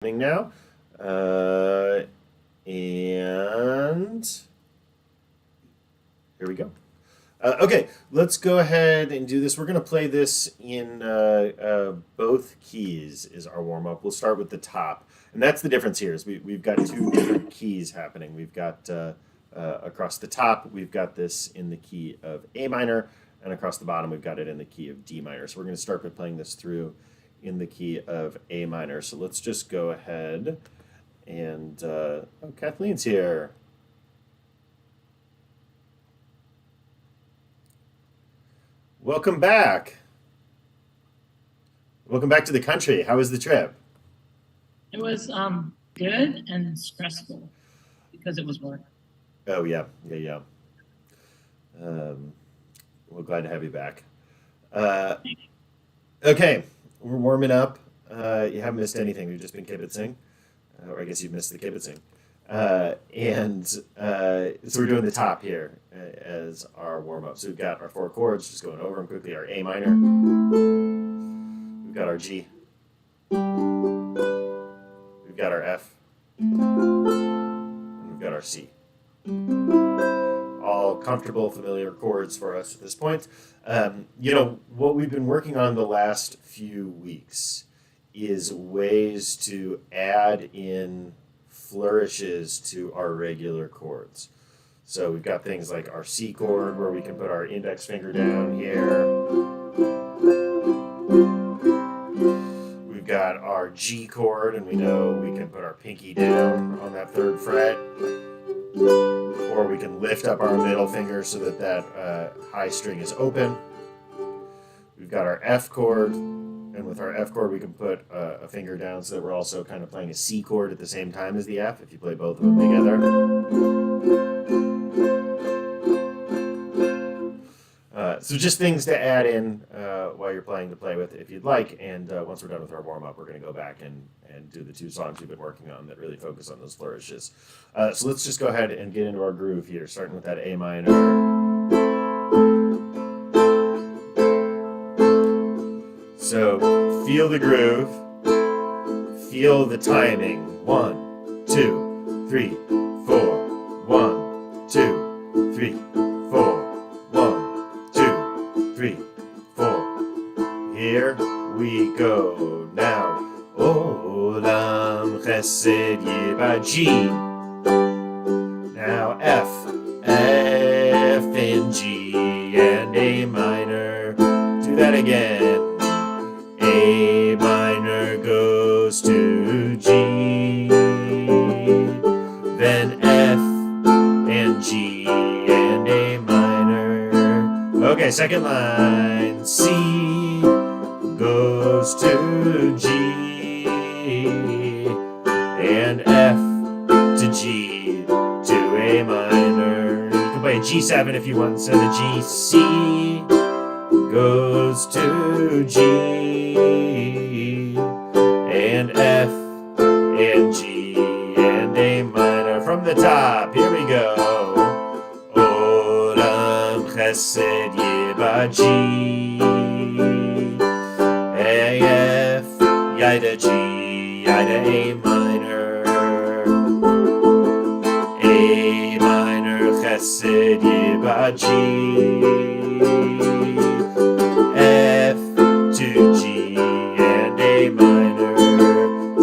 Now. And here we go. Okay, let's go ahead and do this. We're going to play this in both keys is our warm-up. We'll start with the top. And that's the difference here is we've got two different keys happening. We've got across the top, we've got this in the key of A minor, and across the bottom, we've got it in the key of D minor. So we're going to start by playing this through in the key of A minor. So let's just go ahead and, oh, Kathleen's here. Welcome back. Welcome back to the country. How was the trip? It was good and stressful because it was work. Oh, yeah. We're glad to have you back. Okay, we're warming up. You haven't missed anything. We've just been kibitzing. Or I guess you've missed the kibitzing. So we're doing the top here as our warm-up. So we've got our four chords, just going over them quickly. Our A minor. We've got our G. We've got our F. And we've got our C. All comfortable, familiar chords for us at this point. What we've been working on the last few weeks is ways to add in flourishes to our regular chords. So we've got things like our C chord where we can put our index finger down here. We've got our G chord, and we know we can put our pinky down on that third fret. Or we can lift up our middle finger so that high string is open. We've got our F chord, and with our F chord we can put a finger down so that we're also kind of playing a C chord at the same time as the F if you play both of them together. So just things to add in while you're playing to play with if you'd like, and once we're done with our warm-up we're going to go back and do the two songs we've been working on that really focus on those flourishes. So let's just go ahead and get into our groove here, starting with that A minor. So feel the groove, feel the timing. 1, 2, 3, 4. 1, 2, 3, 4. 1, 2, 3, 4. Here we go now. Olam Chesed Yeba G. Now F and G and A minor. Do that again. A minor goes to G, then F and G and A minor. Okay, second line. C goes to G and F to G to A minor. You can play a G7 if you want instead of G. C goes to G and F and G and A minor. From the top, here we go. Olam Chesed Yeba G, A F Yida G Yida A minor, A minor Chesed Yeba G, F to G and A minor.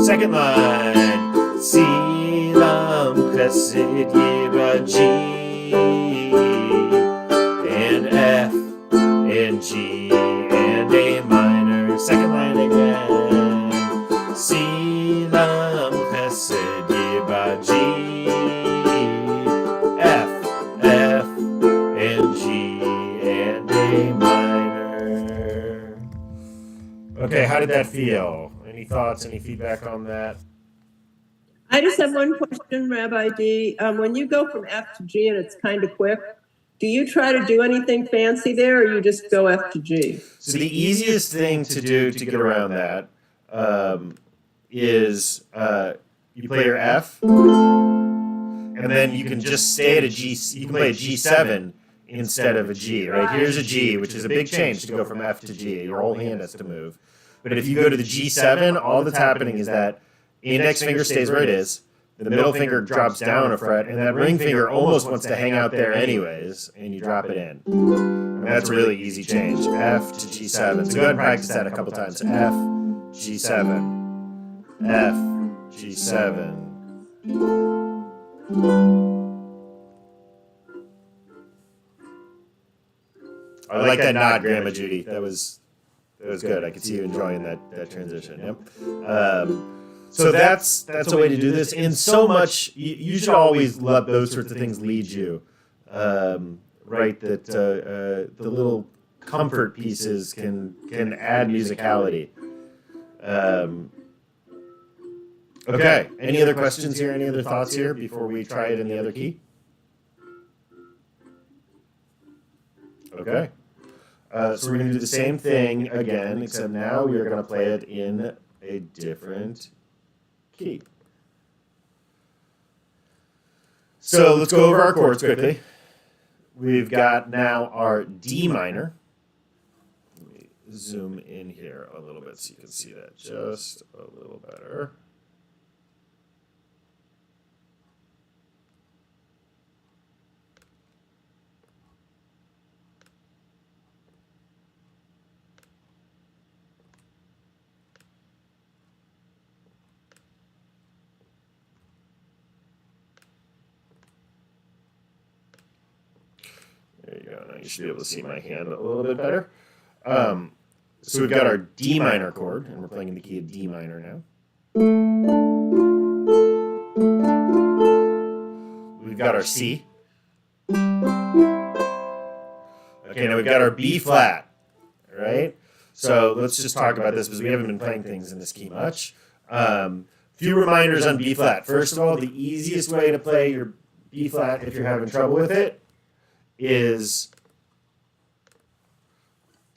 Second line. C lam Chesed Yeba G and F and G and A minor. Second line again. C lam Chesed Yeba G, F and G and A minor. Okay, how did that feel? Any thoughts, any feedback on that? I just have one question, Rabbi D. When you go from F to G and it's kind of quick, do you try to do anything fancy there, or you just go F to G? So the easiest thing to do to get around that is you play your F, and then you can just stay at a G. You can play a G7 instead of a G, right? Here's a G, which is a big change to go from F to G. Your whole hand has to move. But if you go to the G7, all that's happening is that index finger stays where it is, the middle finger drops down a fret, and that ring finger almost wants to hang out there anyways, and you drop it in. And that's a really easy change, F to G7. So go ahead and practice that a couple times. F, G7, F, G7. I like that nod, Grandma Judy. That was good. I could see you enjoying that transition. Yep. So that's a way to do this. And so much, you should always let those sorts of things lead you, right? That the little comfort pieces can add musicality. Okay. Any other questions here? Any other thoughts here before we try it in the other key? Okay. So we're going to do the same thing again, except now we are going to play it in a different key. So let's go over our chords quickly. We've got now our D minor. Let me zoom in here a little bit so you can see that just a little better. There you go. Now you should be able to see my hand a little bit better. So we've got our D minor chord, and we're playing in the key of D minor now. We've got our C. Okay, now we've got our B flat, right? So let's just talk about this because we haven't been playing things in this key much. Few reminders on B flat. First of all, the easiest way to play your B flat if you're having trouble with it is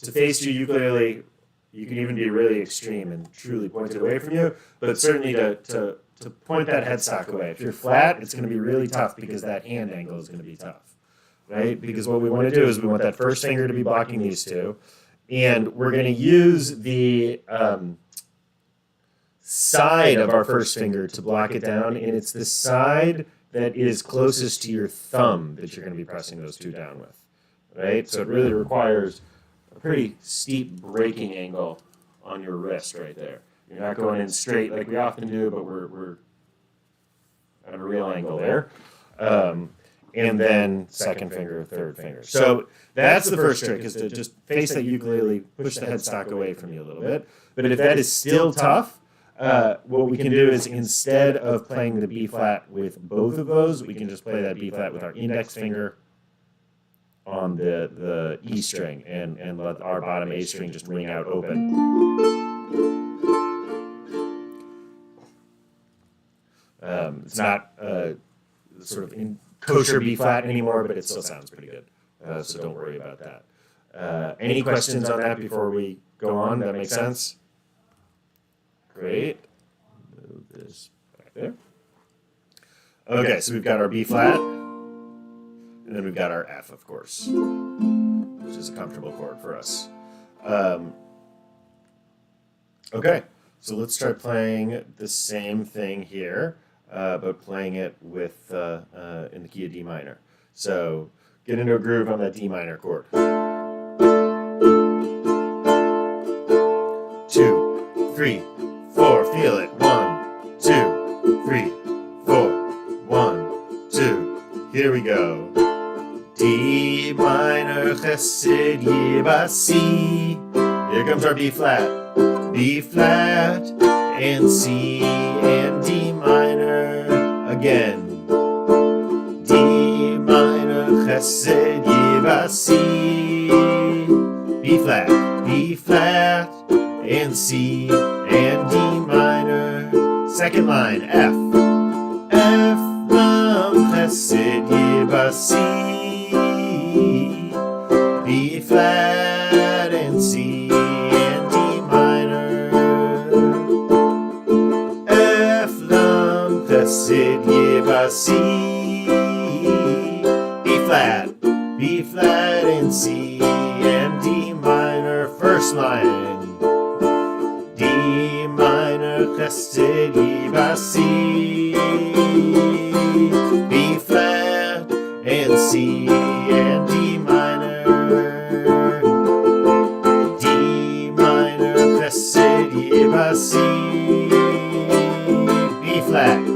to face your ukulele. You can even be really extreme and truly point it away from you, but certainly to point that headstock away. If you're flat, it's going to be really tough because that hand angle is going to be tough, right? Because what we want to do is we want that first finger to be blocking these two, and we're going to use the side of our first finger to block it down, and it's the side that is closest to your thumb that you're going to be pressing those two down with, right? So it really requires a pretty steep breaking angle on your wrist right there. You're not going in straight like we often do, but we're at a real angle there. And then second finger, third finger. So that's the first trick, is to just face that ukulele, push the headstock away from you a little bit. But if that is still tough, what we can do is, instead of playing the B flat with both of those, we can just play that B flat with our index finger on the E string and let our bottom A string just ring out open. It's not sort of in kosher B flat anymore, but it still sounds pretty good. So don't worry about that. Any questions on that before we go on? That makes sense? Great. Move this back there. Okay, so we've got our B flat, and then we've got our F, of course, which is a comfortable chord for us. Okay, so let's try playing the same thing here, but playing it with in the key of D minor. So get into a groove on that D minor chord. 2, 3, 4, feel it. 1, 2, 3, 4, 1, 2. Here we go. D minor, chesed, yibah, C. Here comes our B flat, and C, and D minor again. D minor, chesed, yibah, C. B flat, and C, and D minor. Second line, F. F, lam, chesed, yibah, C. B flat, and C, and D minor. F, lam, chesed, yibah, C. B flat, and C, and D minor. First line. D minor, chesed, yibah, by C, B flat and C and D minor, D minor chesed by C,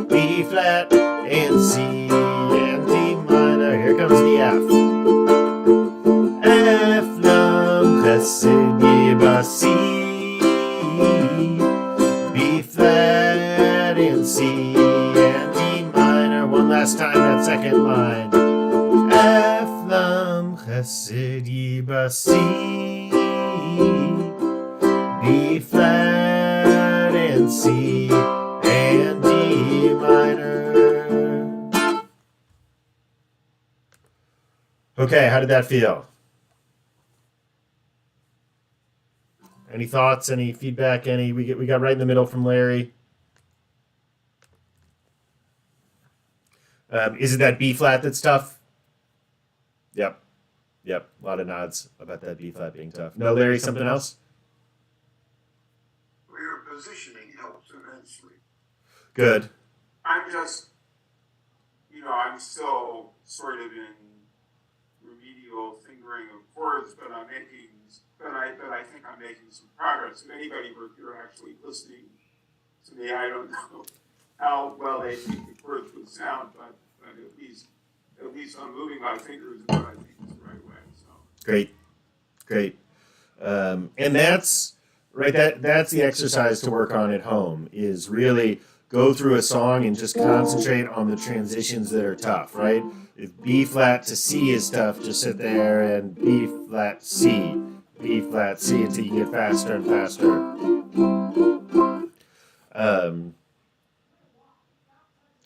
B flat and C and D minor. Here comes the F. F lam chesed by C, B flat and C and D minor. One last time, that second line. F lam chesed ba C, B flat and C and D minor. Okay, how did that feel? Any thoughts? Any feedback? We got right in the middle from Larry. Is it that B flat that's tough? Yep. A lot of nods about that B flat being tough. No, Larry, something else? Well, your positioning helps immensely. Good. I'm just, I'm still sort of in remedial fingering of chords, but I think I'm making some progress. If anybody were here actually listening to me, I don't know how well they think the chords would sound, but at least I'm moving my fingers in what I think is the right way. So Great. And that's right. That's the exercise to work on at home. Is really go through a song and just concentrate on the transitions that are tough. Right. If B flat to C is tough, just sit there and B flat C, B flat C until you get faster and faster.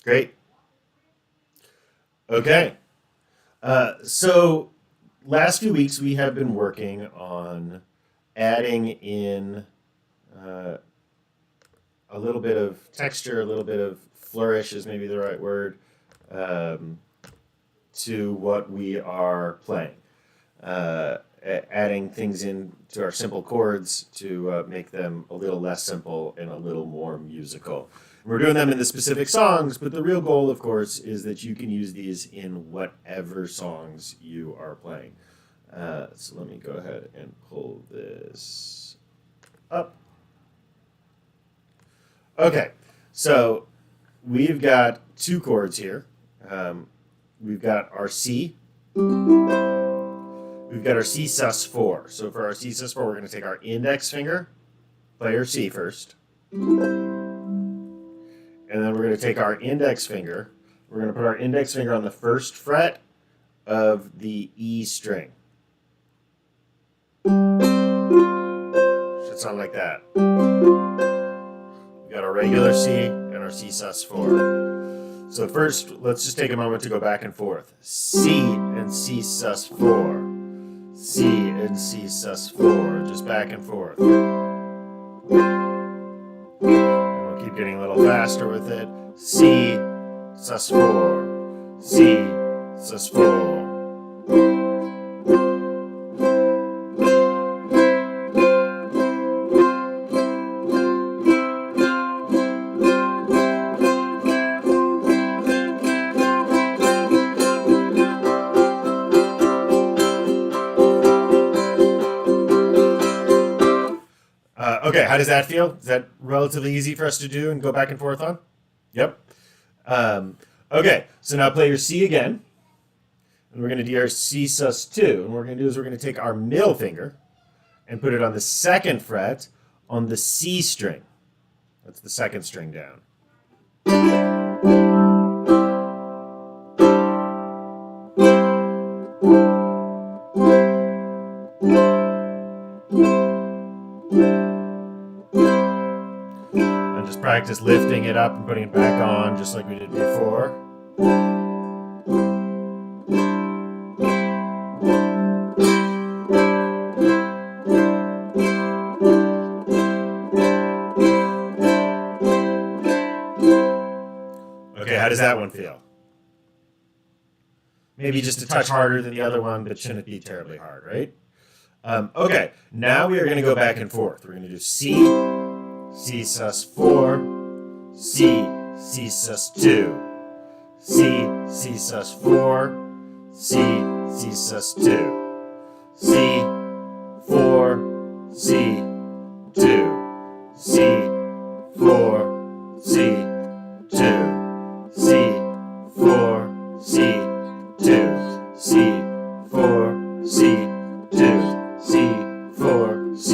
Great. Okay. So last few weeks we have been working on adding in a little bit of texture, a little bit of flourish is maybe the right word, to what we are playing. Adding things in to our simple chords to make them a little less simple and a little more musical. We're doing them in the specific songs, but the real goal, of course, is that you can use these in whatever songs you are playing. So let me go ahead and pull this up. Okay, so we've got two chords here. We've got our C. We've got our C sus4. So for our C sus4, we're going to take our index finger, play our C first. And then we're going to take our index finger. We're going to put our index finger on the first fret of the E string. Should sound like that. We got our regular C and our C sus4. So first, let's just take a moment to go back and forth. C and C sus4. C and C sus4. Just back and forth. Keep getting a little faster with it. C, sus4, C, sus4. Okay, how does that feel? Is that relatively easy for us to do and go back and forth on? Yep. Okay, so now play your C again. And we're going to do our C sus2. And what we're going to do is we're going to take our middle finger and put it on the second fret on the C string. That's the second string down. Just practice lifting it up and putting it back on just like we did before. Okay, how does that one feel? Maybe just a touch harder than the other one, but shouldn't be terribly hard, right? Okay, now we are going to go back and forth. We're going to do C, C sus4, C, C sus2, C, C sus4, C, C sus2, C, 4, C, 2, C, 4, C, 2, C, 4, C, 2, C, 4, C, 2, C, 4, C,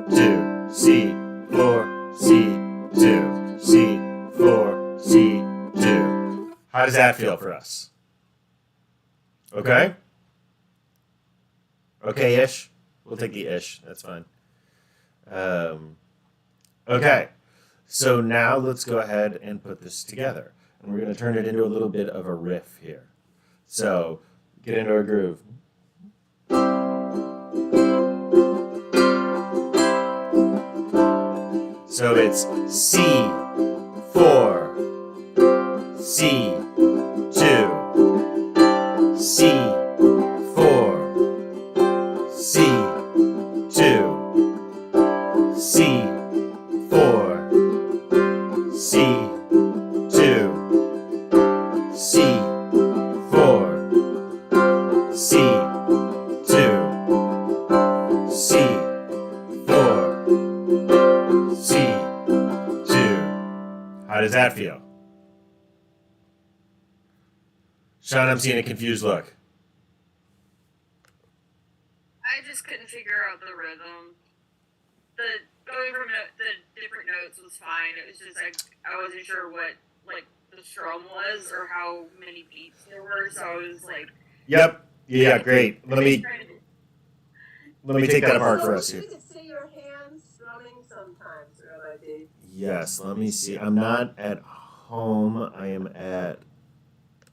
2, C, 4, C, 2, C, 4, C, 2. How does that feel for us? Okay? Okay-ish? We'll take the ish. That's fine. Okay. So now let's go ahead and put this together. And we're going to turn it into a little bit of a riff here. So get into a groove. So it's C, 4, C, 2, C, 4, C, 2, C, 4, C, 2, C, 4, C, 2, C, 4, C, 2. How does that feel? Sean, I'm seeing a confused look. I just couldn't figure out the rhythm. The going from the different notes was fine. It was just like I wasn't sure what like the strum was or how many beats there were. So I was like, Yep. Yeah, great. Let me take that apart for us So here. you can see your hands strumming sometimes, Rabbi D. Yes, let me see. I'm not at home. I am at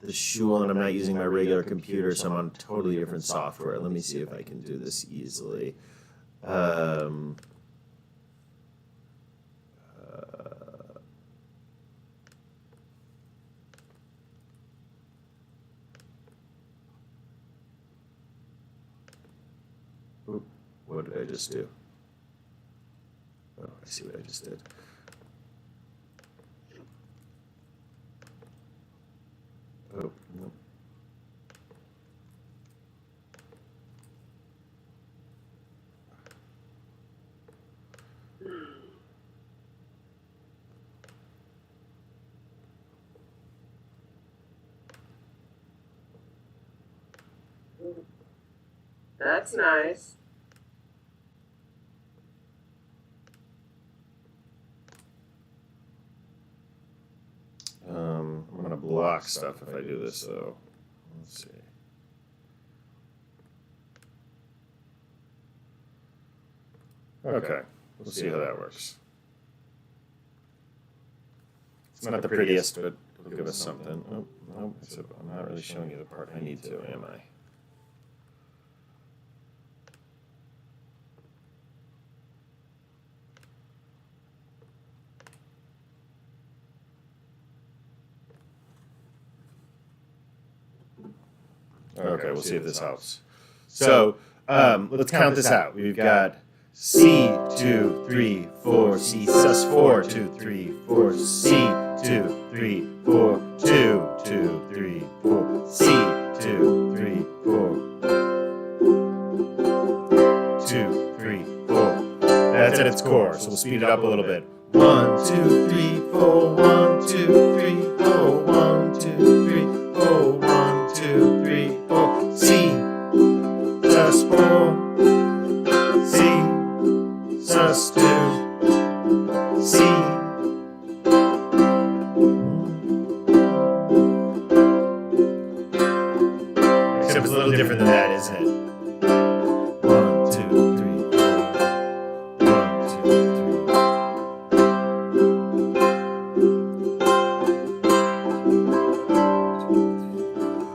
the shul, and I'm not using my regular computer, so I'm on totally different software. Let me see if I can do this easily. What did I just do? Oh, I see what I just did. Oh, no. That's nice. I'm gonna block stuff if I do this, though. Let's see. Okay, we'll see how that works. It's not the prettiest, but it'll give us something. Oh, no, I'm not really showing you the part I need to, am I? Okay, we'll see if this helps. So let's count this out. We've got C, 2, 3, 4, C sus 4, 2, 3, 4, C, 2, 3, 4, 2, 2, 3, 4, C, 2, 3, 4, 2, 3, 4. That's at its core, so we'll speed it up a little bit. 1, 2, 3, 4, 1, 2, 3, 4, 1, 2, 3, 4, 1, 2, 3, 4, C, sus 4, C, sus 2, C. Except it's a little different than that, isn't it? 1, 2, 3, 4. 1, 2, 3.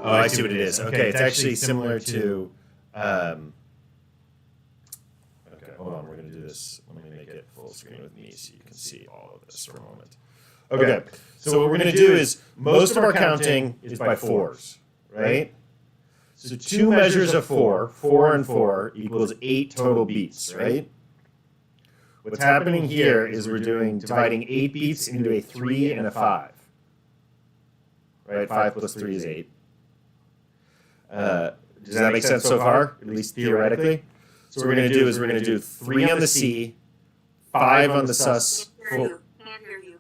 Oh, I see what it is. Okay, it's actually similar to. Okay, hold on. We're going to do this. Let me make it full screen with me so you can see all of this for a moment. Okay, so what we're going to do is most of our counting is by fours, right? So 2 measures of 4, 4 and 4 equals 8 total beats, right? What's happening here is we're dividing 8 beats into a 3 and a 5. Right? 5 plus 3 is 8. Does that make sense so far? At least theoretically? So what we're going to do is we're going to do 3 on the C, 5 on the sus. Can't hear you.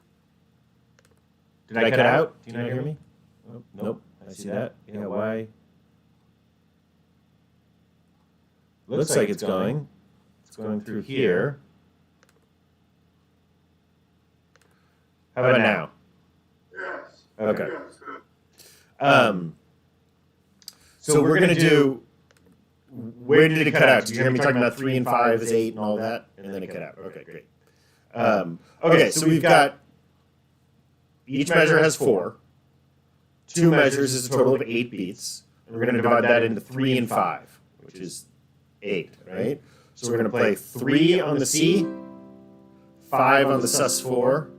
Did I cut out? Do you not hear me? Oh, nope. I see that. Yeah, why? Looks like it's going. It's going through here. How about now? Yes. Okay. Yes, good. So we're going to do, where did it cut out? Did you hear me talking about 3 and 5 is 8 and all that? And then it cut out. Okay, great. Okay, so we've got, each measure has 4. 2 measures is a total of 8 beats. And we're going to divide that into 3 and 5, which is 8, right? So we're going to play 3 on the C, 5 on the sus4,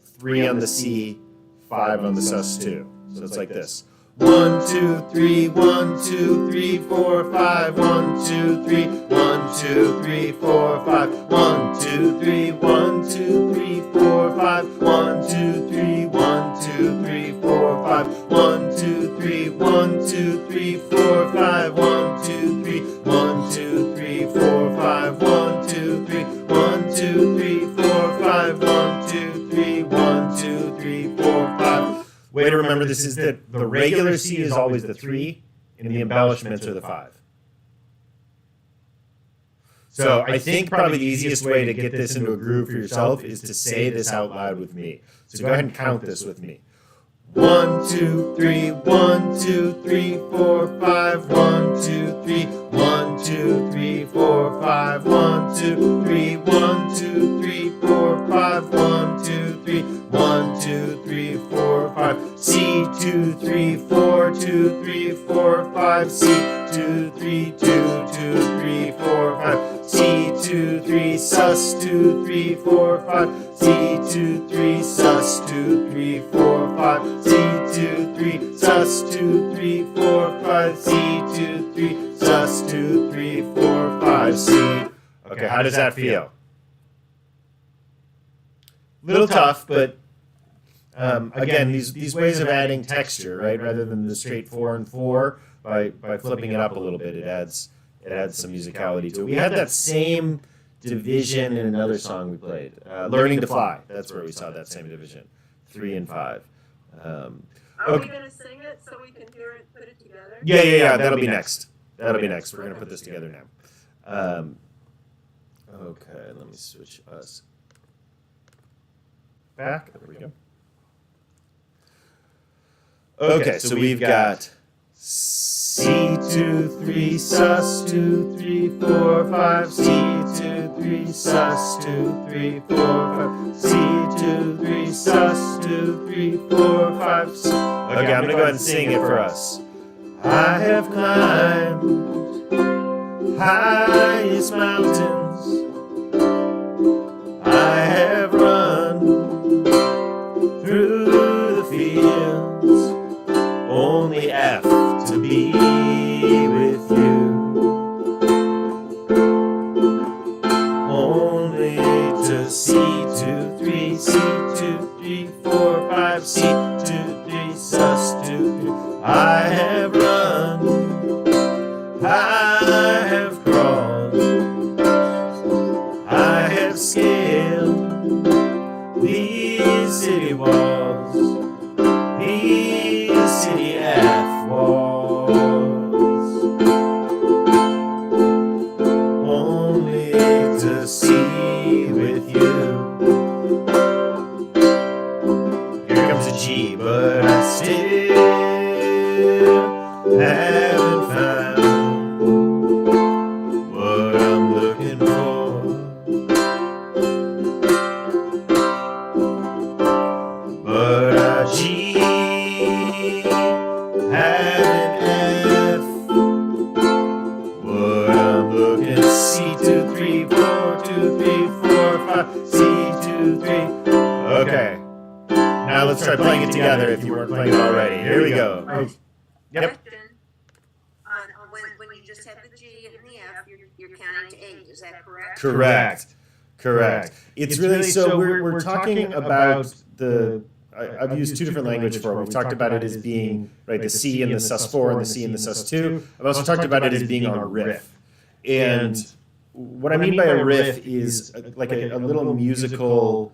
3 on the C, 5 on the sus2. So it's like this. 1, 2, 3, 1, 2, 3, 4, 5, 1, 2, 3, 1, 2, 3, 4, 5, 1, 2, 3, 1, 2, 3, 4, 5, 1, 2, 3, 1, 2, 3, 4, 5, 1, 2, 3, 1, 2, 3, 4, 5, 1, 2, 3, 1, 2, 3, 4, 5, 1, 2, 3, 1, 2, 3, 4, 5, 1, 2, 3, 1, 2, 3, 4, 5. Way to remember this is that the regular C is always the 3, and the embellishments are the 5. So I think probably the easiest way to get this into a groove for yourself is to say this out loud with me. So go ahead and count this with me. 1, 2, 3, 1, 2, 3, 4, 5, 1, 2, 3, 1, 2, 3, 4, 5, 1, 2, 3, 1, 2, 3, 4, 5, 1, 2, 3, 1, 2, 3, 4, 5, C, 2, 3, 4, 2, 3, 4, 5, C, 2, 3, 2, 2, 3, 4, 5, C, 2, 3, sus, 2, 3, 4, 5, C, 2, 3, sus, 2, 3, 4, 5, C, 2, 3, sus, 2, 3, 4, 5, C, 2, 3, sus, 2, 3, 4, 5, C. Okay, how does that feel? Little tough, but again, these ways of adding texture, right, rather than the straight 4 and 4, by flipping it up a little bit, it adds some musicality to it. We had that same division in another song we played, "Learning to Fly." That's where we saw that same division, 3 and 5. Are we going to sing it so we can hear it, put it together? Yeah. That'll be next. We're going to put this together now. Okay, let me switch us back. There we go. Okay, so we've got C, 2, 3, sus, 2, 3, 4, 5, C, 2, 3, sus, 2, 3, 4, 5, C, 2, 3, sus, 2, 3, 4, 5, C. Okay, I'm going to go ahead and sing it for us. I have climbed highest mountains. I have run through the fields. Only F to be with you. Only to C2, 3, C2, 3, 4, 5, C2, 3, sus, 2, 3. I have run, I have crawled, I have scaled these city walls, these city F walls, only to see with you. Here comes a G, but I still haven't found what I'm looking for. But a G had an F. What I'm looking, C2, 3, 4, 2, 3, 4, 5, C2, 3. Okay. Now let's try playing it together if you weren't playing it already. Here we go. Yep. Question. When you just have the G and the F, you're counting to 8. Is that correct? Correct. Correct. It's really so we're talking about the. I've used two different languages for it. We've talked about it as being right the C and the sus4 and the C and the sus2. I've also talked about it as being our riff. And what I mean by a riff is like a little musical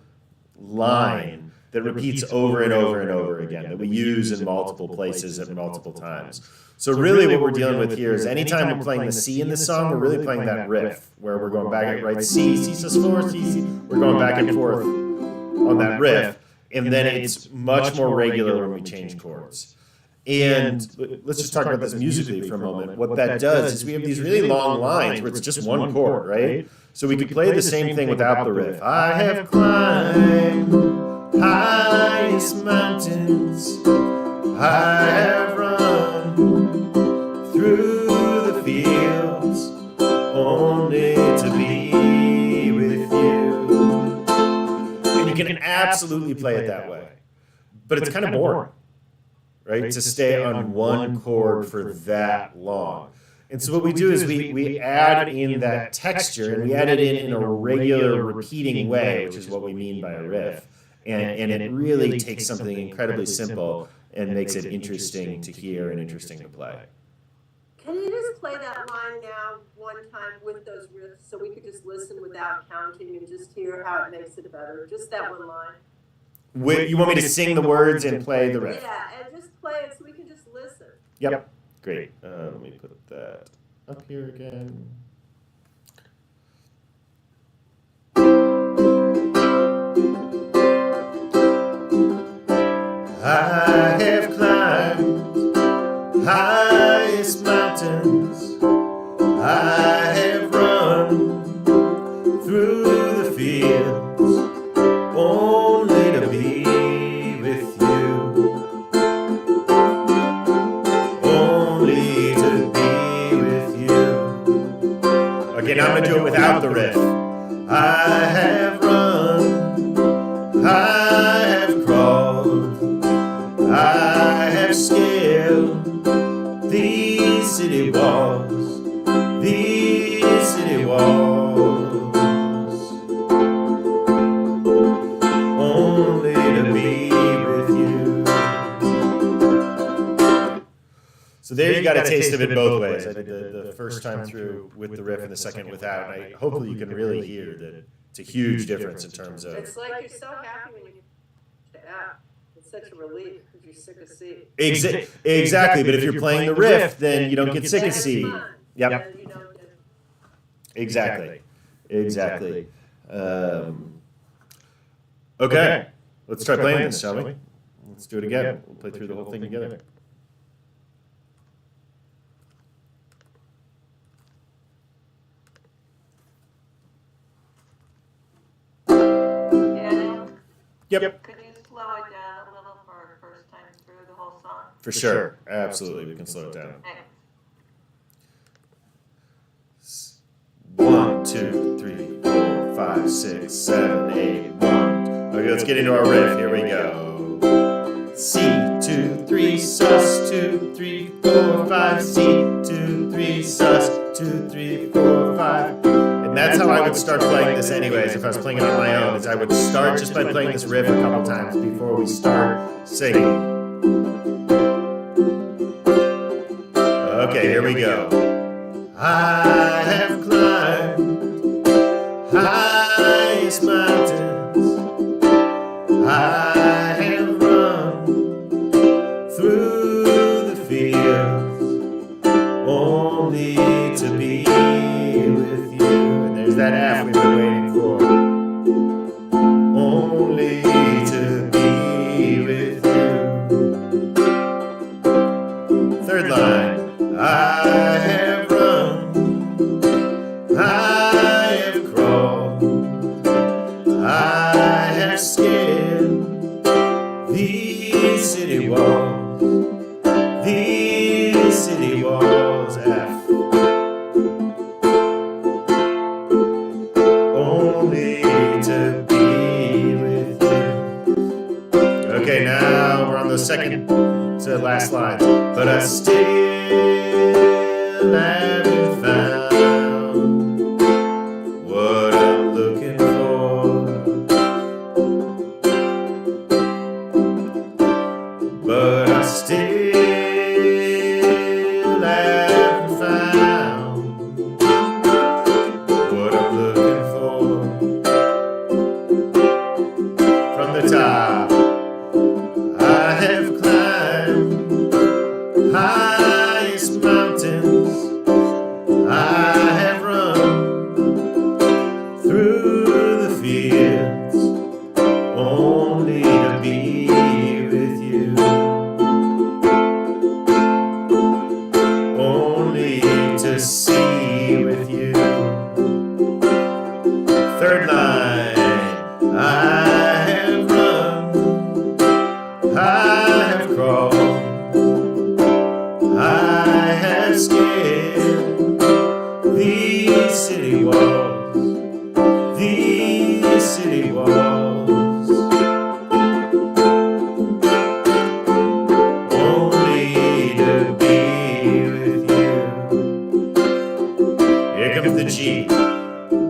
line that repeats over and over and over again that we use in multiple places at multiple times. So really what we're dealing with here is anytime we're playing the C in this song, we're really playing that riff where we're going back and right C, C sus4, C, C. We're going back and forth on that riff. And then it's much more regular when we change chords. And let's just talk about this musically for a moment. What that does is we have these really long lines where it's just one chord, right? So we could play the same thing without the riff. I have climbed highest mountains, I have run through the fields only to be with you. And you can absolutely play it that way, but it's kind of boring, right? To stay on one chord for that long. And so what we do is we add in that texture, and we add it in a regular repeating way, which is what we mean by a riff. And it really takes something incredibly simple and makes it interesting to hear and interesting to play. Can you just play that line now one time with those riffs so we could just listen without counting and just hear how it makes it better? Just that one line. You want me to sing the words and play the riff? Yeah, and just play it so we can just listen. Yep. Great. Let me put that up here again. I have climbed highest mountains, I have run through the fields only to be with you, only to be with you. Okay, now I'm going to do it without the riff. I have run, I have crawled, I have scaled these city walls, these city walls, only to be with you. So there you got a taste of it both ways. I did the first time through with the riff and the second without. And hopefully you can really hear that it's a huge difference in terms of. It's like you're so happy when you it's such a relief because you're sick of C. Exactly, but if you're playing the riff, then you don't get sick of C. Yep. Exactly. Okay, let's try playing this, shall we? Let's do it again. We'll play through the whole thing together. Yep. Could you slow it down a little for our first time through the whole song? For sure. Absolutely. We can slow it down. Thanks. 1, 2, 3, 4, 5, 6, 7, 8, 1. Okay, let's get into our riff. Here we go. C, 2, 3, sus, 2, 3, 4, 5, C, 2, 3, sus, 2, 3, 4, 5. And that's how I would start playing this anyways if I was playing it on my own, is I would start just by playing this riff a couple times before we start singing. Okay, here we go. I have climbed highest mountains, I have run through the fields only to be with you. And there's that F we've been waiting for. Only to be with you. Third line. I have run, I have crawled, I have scaled these city walls, these city walls. F. Only to be with you. Okay, now we're on the second to last line. But I still haven't found what I'm looking for. but I still haven't found what I'm looking for. From the top, I have climbed highest mountains. I have run through the fields only to be with you, only to see with you. Third line, I have run, I have crawled, I have scaled these city walls, these city walls, only to be with you. Here comes the G,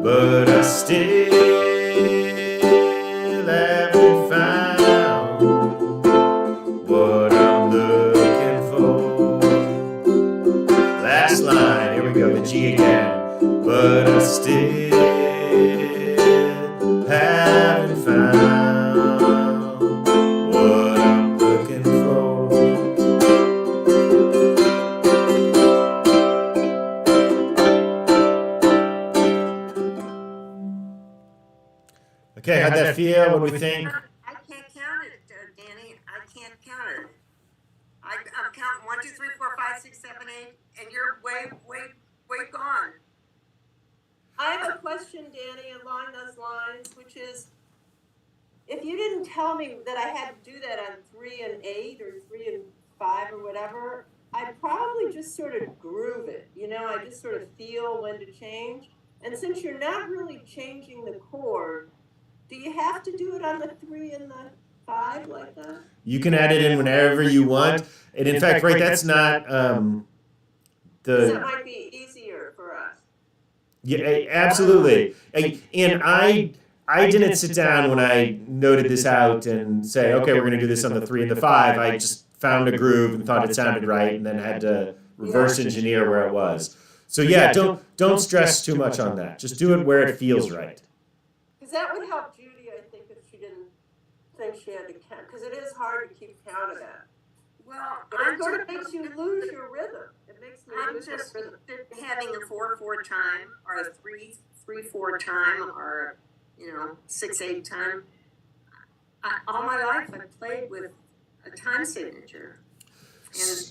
but I still haven't found what I'm looking for. Last line, here we go, the G again, but I still haven't found what I'm looking for. Okay, how'd that feel? What do we think? I can't count it, Danny. I can't count it. I'm counting 1, 2, 3, 4, 5, 6, 7, 8, and you're way gone. I have a question, Danny, along those lines, which is, if you didn't tell me that I had to do that on 3 and 8 or 3 and 5 or whatever, I'd probably just sort of groove it. You know, I just sort of feel when to change. And since you're not really changing the chord, do you have to do it on the 3 and the 5 like that? You can add it in whenever you want. And in fact, right, that's not That might be easier for us. Yeah, absolutely. And I didn't sit down when I noted this out and say, okay, we're going to do this on the 3 and the 5. I just found a groove and thought it sounded right, and then had to reverse engineer where it was. So yeah, don't stress too much on that. Just do it where it feels right. Because that would help Judy, I think, if she didn't think she had to count. Because it is hard to keep count of that. Well, It sort of makes you lose your rhythm. It makes me I'm lose my just rhythm. having a 4/4 time, or a 3/4 time, or 6/8 time. All my life I've played with a time signature,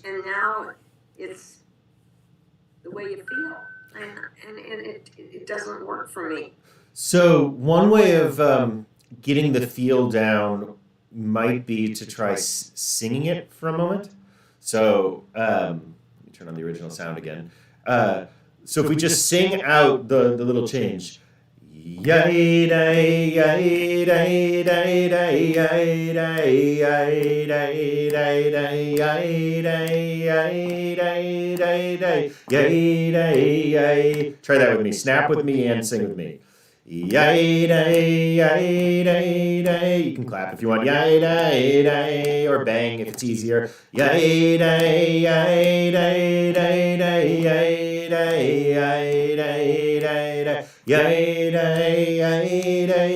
and now it's the way you feel, and it doesn't work for me. So one way of getting the feel down might be to try singing it for a moment. So let me turn on the original sound again. So if we just sing out the little change. Yay day yay day day day yay day yay day day day yay day yay day day day yay day yay. Try that with me. Snap with me and sing with me. Yay day yay day day. You can clap if you want. Yay day day, or bang if it's easier. Yay day yay day day day yay day yay day day day yay day yay day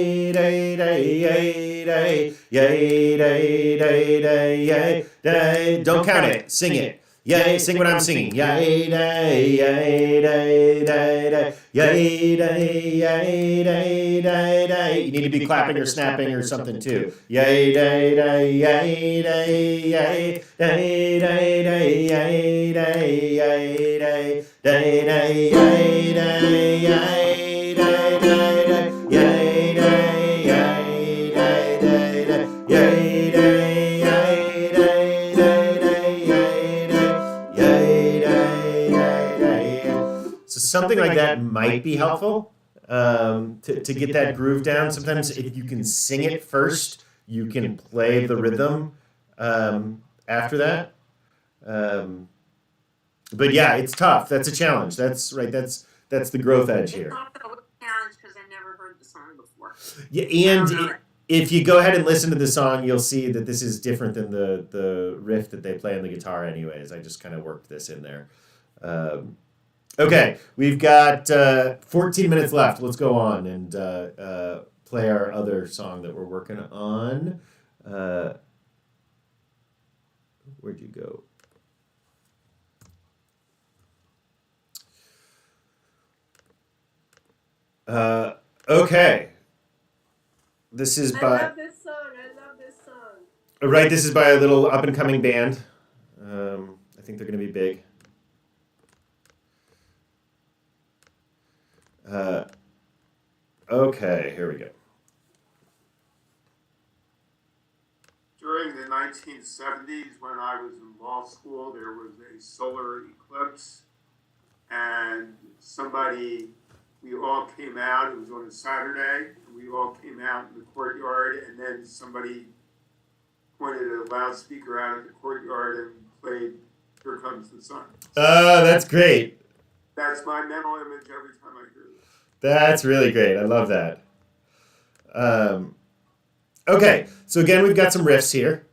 day day yay day yay day day day yay day. Don't count it. Sing it. Yay, sing what I'm singing. Yay day yay day day day yay day yay day day day. You need to be clapping or snapping or something too. Yay day day yay day yay day day day yay day yay day day day yay day yay day day day yay day yay day day day yay day yay day day day yay day. So something like that might be helpful to get that groove down. Sometimes if you can sing it first, you can play the rhythm after that. But yeah, it's tough. That's a challenge. That's right. That's the growth edge here. It's not a challenge because I never heard the song before. Yeah, if you go ahead and listen to the song, you'll see that this is different than the riff that they play on the guitar anyways. I just kind of worked this in there. Okay, we've got 14 minutes left. Let's go on and play our other song that we're working on. Where'd you go? Okay. This is I by love this song. I love this song. right. This is by a little up and coming band. I think they're going to be big. Okay, here we go. During the 1970s, when I was in law school, there was a solar eclipse, and we all came out. It was on a Saturday, and we all came out in the courtyard, and then somebody pointed a loudspeaker out at the courtyard and played "Here Comes the Sun." That's great. That's my mental image every time I hear this. That's really great. I love that. Okay, so again, we've got some riffs here.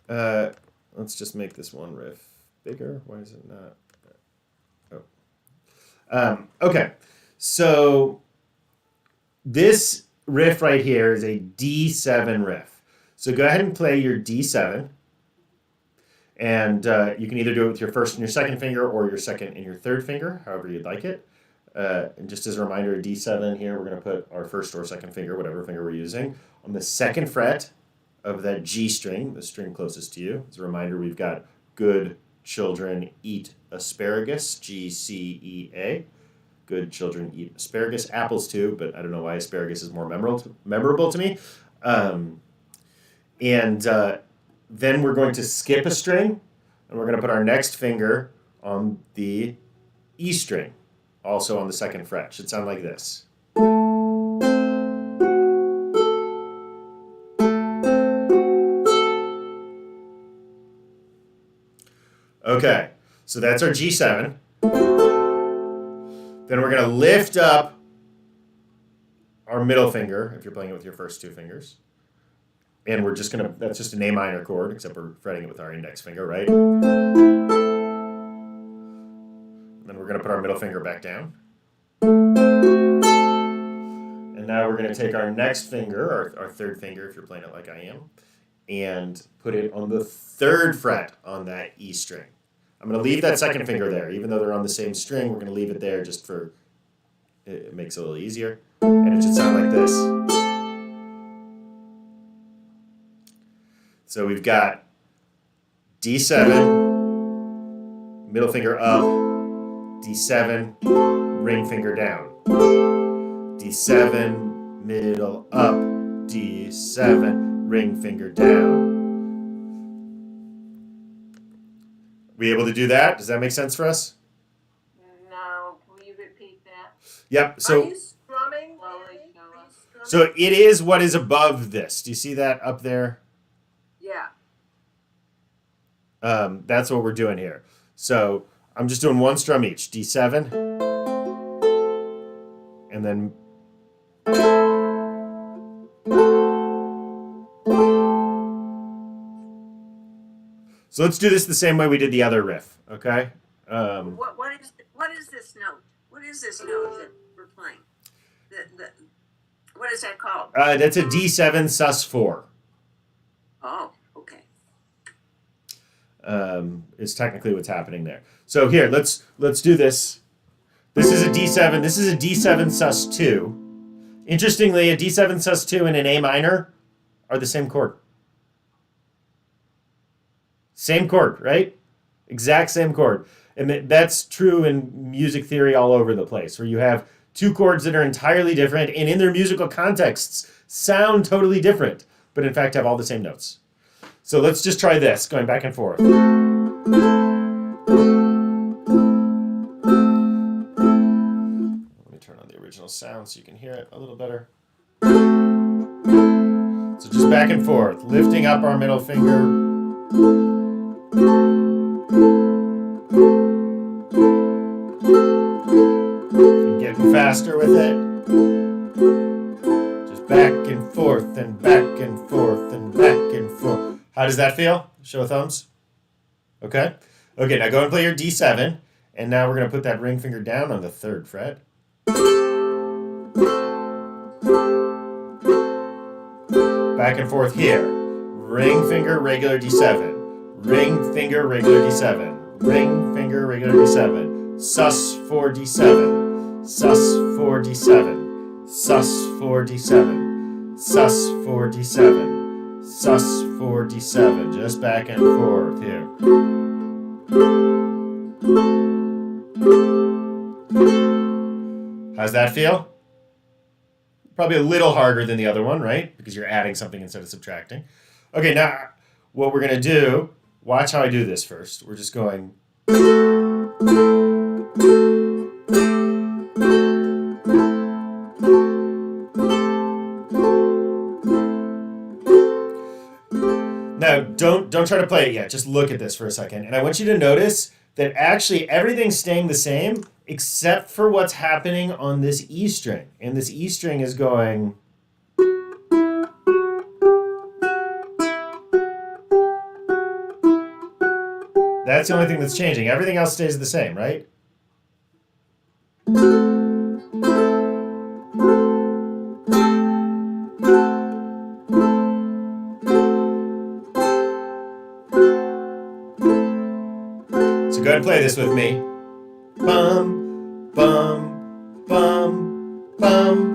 Let's just make this one riff bigger. Why is it not? Oh. Okay, so this riff right here is a D7 riff. So go ahead and play your D7. And you can either do it with your first and your second finger or your second and your third finger, however you'd like it. And just as a reminder, a D7 here, we're going to put our first or second finger, whatever finger we're using, on the second fret of that G string, the string closest to you. As a reminder, we've got good children eat asparagus, G-C-E-A. Good children eat asparagus. Apples too, but I don't know why asparagus is more memorable to me. Then we're going to skip a string, and we're going to put our next finger on the E string, also on the second fret. Should sound like this. Okay, so that's our G7. Then we're going to lift up our middle finger, if you're playing it with your first two fingers. And we're just that's just an A minor chord, except we're fretting it with our index finger, right? And then we're going to put our middle finger back down. And now we're going to take our next finger, our third finger, if you're playing it like I am, and put it on the third fret on that E string. I'm going to leave that second finger there. Even though they're on the same string, we're going to leave it there just for, it makes it a little easier. And it should sound like this. So we've got D7, middle finger up, D7, ring finger down. D7, middle up, D7, ring finger down. We able to do that? Does that make sense for us? No, will you repeat that? Yep. Are So you strumming? Slowly Danny? show Are you us. strumming? so it is what is above this. Do you see that up there? Yeah. That's what we're doing here. So I'm just doing one strum each. D7. And then so let's do this the same way we did the other riff, okay? What is this note? What is this note that we're playing? What is that called? That's a D7 sus4. Oh, okay. Is technically what's happening there. So here, let's do this. This is a D7. This is a D7 sus2. Interestingly, a D7 sus2 and an A minor are the same chord. Same chord, right? Exact same chord. And that's true in music theory all over the place, where you have two chords that are entirely different and in their musical contexts sound totally different, but in fact have all the same notes. So let's just try this, going back and forth. Let me turn on the original sound so you can hear it a little better. So just back and forth, lifting up our middle finger. And getting faster with it. Just back and forth and back does that feel? Show of thumbs. Okay. Okay, now go and play your D7. And now we're going to put that ring finger down on the 3rd fret. Back and forth here. Ring finger, regular D7. Ring finger, regular D7. Ring finger, regular D7. Sus 4 D7. Sus 4 D7. Sus 4 D7. Sus 4 D7. Sus 4 D7. Just back and forth here. How's that feel? Probably a little harder than the other one, right? Because you're adding something instead of subtracting. Okay, now what we're going to do, watch how I do this first. We're just going... Now, don't try to play it yet. Just look at this for a second. And I want you to notice that actually everything's staying the same except for what's happening on this E string. And this E string is going... That's the only thing that's changing. Everything else stays the same, right? So go ahead and play this with me. Bum, bum, bum, bum.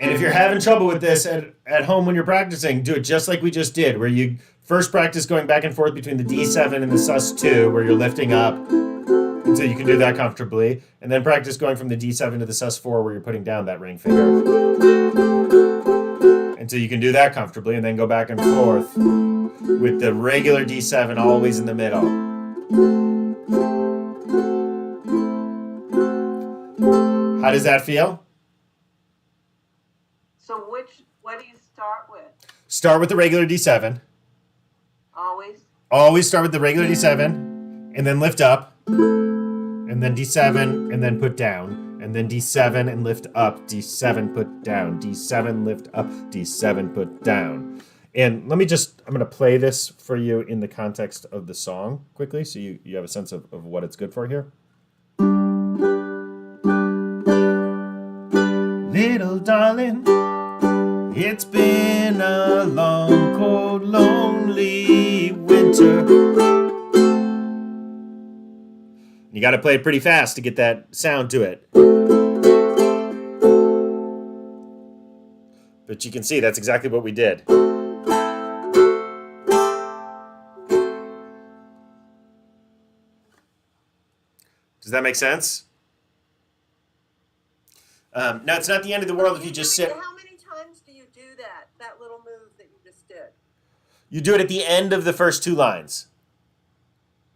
And if you're having trouble with this at home when you're practicing, do it just like we just did, where you first practice going back and forth between the D7 and the sus2, where you're lifting up until you can do that comfortably, and then practice going from the D7 to the sus4, where you're putting down that ring finger until you can do that comfortably, and then go back and forth with the regular D7 always in the middle. How does that feel? So what do you start with? Start with the regular D7. Always? Always start with the regular D7, and then lift up, and then D7, and then put down, and then D7 and lift up, D7 put down, D7 lift up, D7 put down. And I'm going to play this for you in the context of the song quickly, so you have a sense of what it's good for here. Little darling, it's been a long, cold, lonely winter. You got to play it pretty fast to get that sound to it. But you can see that's exactly what we did. Does that make sense? Now, it's not the end of the world if you just sit. How many times do you do that little move that you just did? You do it at the end of the first 2 lines.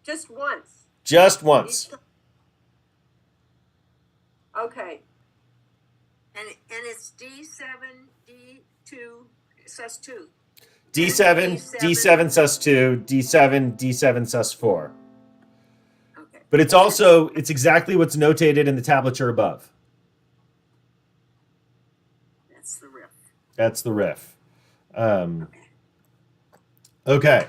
Just once. Just once. Okay. And it's D7, D2, sus2. D7, D7 sus2, D7, D7 sus4. Okay. But it's exactly what's notated in the tablature above. That's the riff. That's the riff. Okay.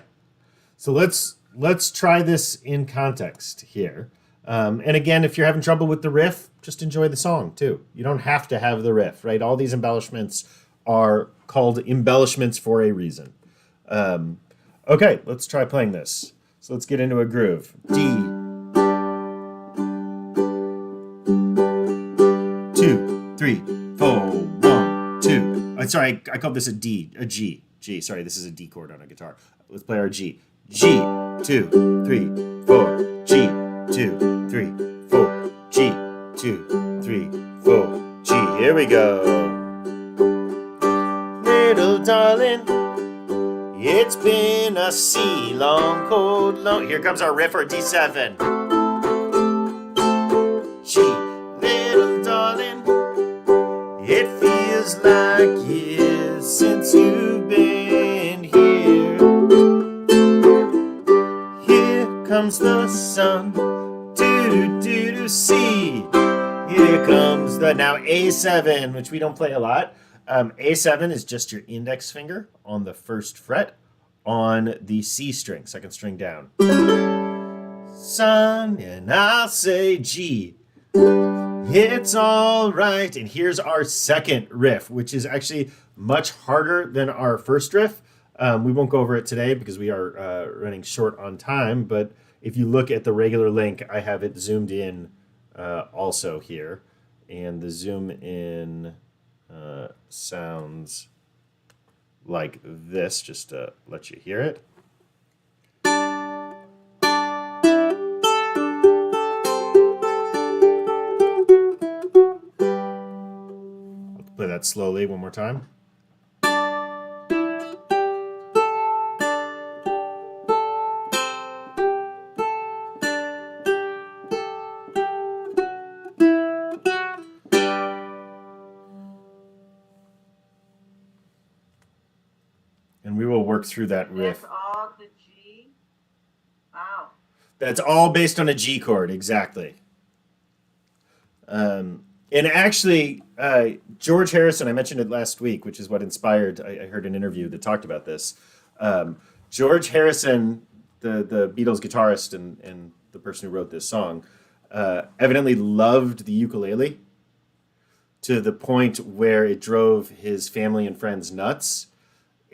So let's try this in context here. And again, if you're having trouble with the riff, just enjoy the song too. You don't have to have the riff, right? All these embellishments are called embellishments for a reason. Okay, let's try playing this. So let's get into a groove. D. 2, 3, 4, 1, 2. Sorry, I called this a G. G. Sorry, this is a D chord on a guitar. Let's play our G. G. 2, 3, 4. G. 2, 3, 4. G. 2, 3, 4. G. Here we go. Little darling, it's been a sea long, cold, long. Here comes our riff, our D7. G. Little darling, it feels like years since you've been here. Here comes the sun, do-do-do-do, see. Here comes the Now A7, which we don't play a lot. A7 is just your index finger on the first fret on the C string, second string down. Son, and I'll say G. It's all right. And here's our second riff, which is actually much harder than our first riff. We won't go over it today because we are running short on time. But if you look at the regular link, I have it zoomed in also here. And the zoom in sounds like this, just to let you hear it. I'll play that slowly one more time. And we will work through that riff. That's all the G? Wow. That's all based on a G chord, exactly. And actually, George Harrison, I mentioned it last week, which is what inspired, I heard an interview that talked about this. George Harrison, the Beatles guitarist and the person who wrote this song, evidently loved the ukulele to the point where it drove his family and friends nuts.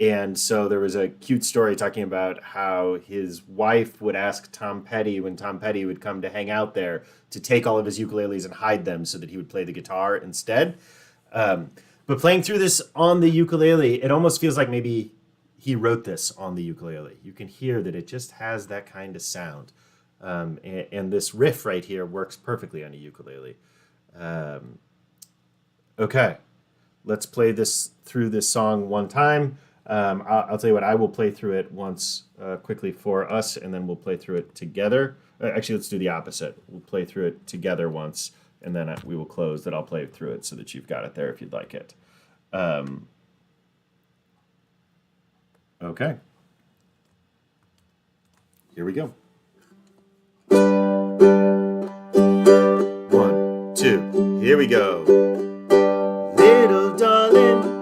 And so there was a cute story talking about how his wife would ask Tom Petty, when Tom Petty would come to hang out there, to take all of his ukuleles and hide them so that he would play the guitar instead. But playing through this on the ukulele, it almost feels like maybe he wrote this on the ukulele. You can hear that it just has that kind of sound. And this riff right here works perfectly on a ukulele. Okay, let's play this through this song one time. I'll tell you what, I will play through it once quickly for us, and then we'll play through it together. Actually, let's do the opposite. We'll play through it together once, and then we will close. Then I'll play through it so that you've got it there if you'd like it. Okay. Here we go. 1, 2, here we go. Little darling,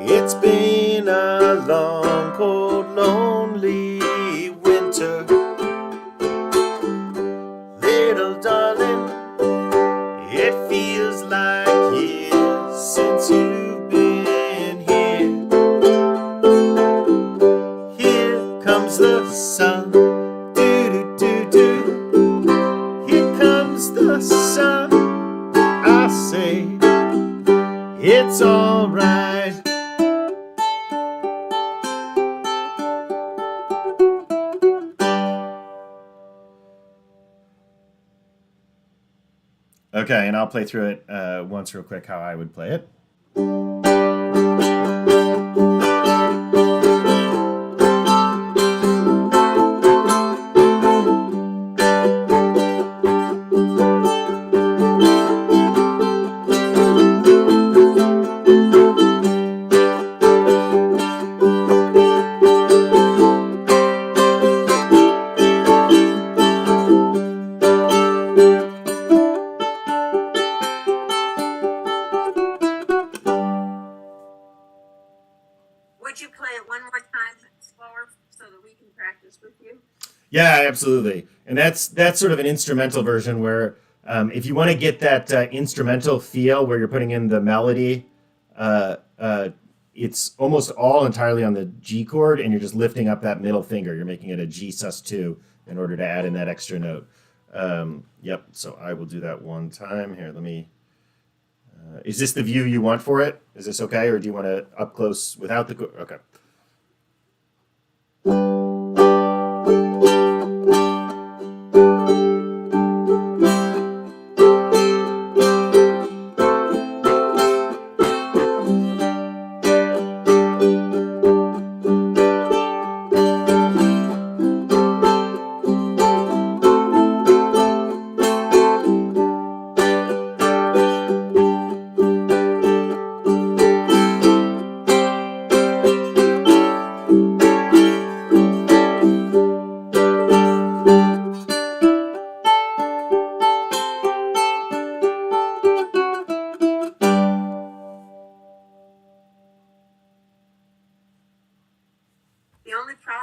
it's been a long, cold, lonely winter. Little darling, it feels like years since you've been here. Here comes the sun, do-do-do-do. Here comes the sun, I say, it's all right. Okay, and I'll play through it once real quick how I would play it. Would you play it one more time slower so that we can practice with you? Yeah, absolutely. And that's sort of an instrumental version where if you want to get that instrumental feel where you're putting in the melody, it's almost all entirely on the G chord, and you're just lifting up that middle finger. You're making it a G sus2 in order to add in that extra note. Yep, so I will do that one time. Here, let me... is this the view you want for it? Is this okay, or do you want to up close without the... Okay.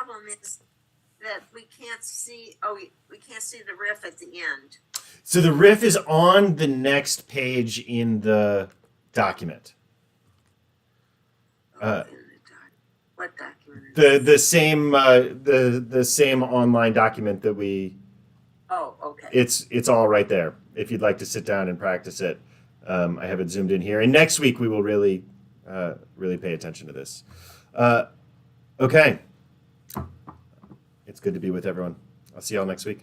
problem is that we can't see, we can't see the riff at the end. So the riff is on the next page in the document. What document? Is The same online document that we. Oh, okay. It's all right there. If you'd like to sit down and practice it, I have it zoomed in here. And next week we will really pay attention to this. Okay. It's good to be with everyone. I'll see y'all next week.